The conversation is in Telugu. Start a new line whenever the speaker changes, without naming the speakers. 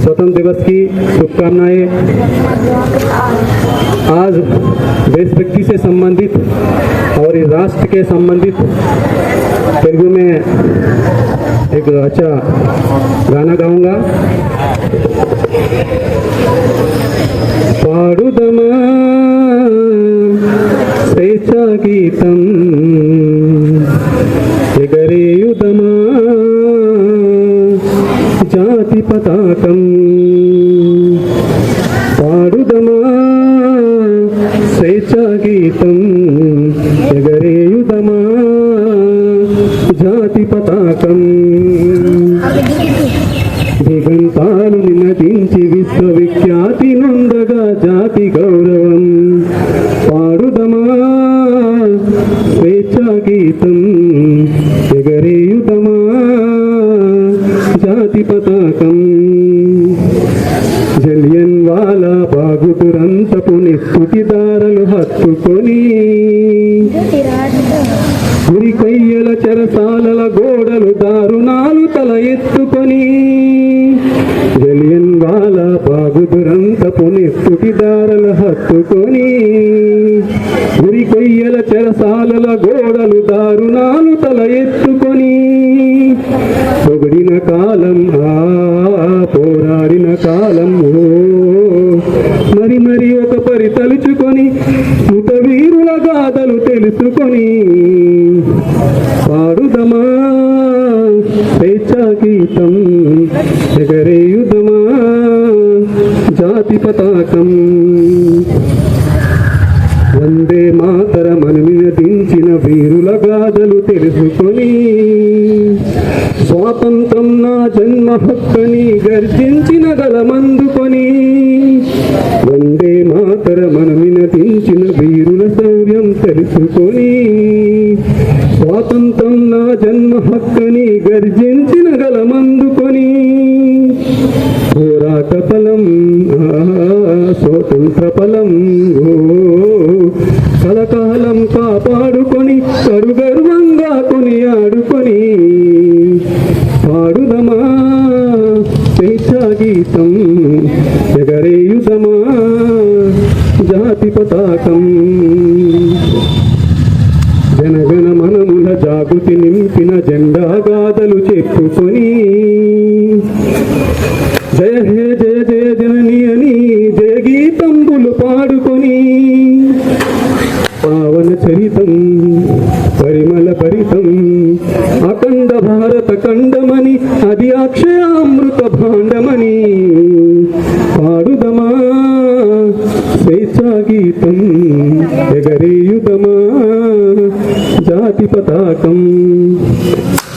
स्वतंत्र दिवस की शुभकामनाएं। आज देशभक्ति से संबंधित और इस राष्ट्र के संबंधित तेलुगु में एक अच्छा गाना गाऊंगा। पाडुदमा स्वेच्छा गीतम एगरेयुदमा जाति पताकम। पाडुदमा स्वेच्छा गीतम एगरेयुदमा जाति पताकम। దిగంతాలు నినదించి విశ్వవిఖ్యాతి నొందగా జాతి గౌరవం। పాడుదమా స్వేచ్ఛా గీతం ఎగరేయుదమా జాతి పతాకం। జలియన్ వాలా బాగు దురంతపు నిస్తుతిదారులు హత్తుకొని గురి కొయ్యల చెరసాలల గోడలు దారుణాలు తల ఎత్తుకొని। జలియన్ వాలా బాగు దురంతపు నిస్తుతిదారులు హత్తుకొని గురి కొయ్యల చెరసాలల గోడలు దారుణాలు తల ఎత్తుకొని। పొగిడిన కాలం పోరాడిన కాలం మరి మరి ఒక పరి తలుచుకొని మృత వీరుల గాథలు తెలుసుకొని। పాడుదమా స్వేచ్ఛా గీతం ఎగరేయుదమా జాతి పతాకం। వందే మాతరమని నినదించిన వీరుల గాథలు తెలుసుకొని స్వాతంత్రం నా జన్మ హక్కని గర్జించిన గలమందుకొని। వందే మాతరమని నినదించిన వీరుల శౌర్యం తెలుసుకొని స్వాతంత్రం నా జన్మ హక్కని గర్జించిన గలమందుకొని। పోరాట ఫలం స్వతంత్ర ఫలం కలకాలం కాపాడుకొని కరుగర్వంగా కొనియాడుకొని। పాడుదమా స్వేచ్ఛా గీతం ఎగరేయుదమా జాతి పతాకం। జనగణ మనముల జాగృతి నింపిన జెండా గాథలు చెప్పుకొని జయ హే జయ జయ జనని అని జయ గీతంబులు పాడుకొని। పావన చరితం పరిమళ భరితం అఖండ భారత ఖండమని అది అక్షయామృత భాండమని। పాడుదమా స్వేచ్ఛా గీతం ఎగరేయుదమా జాతి పతాకం।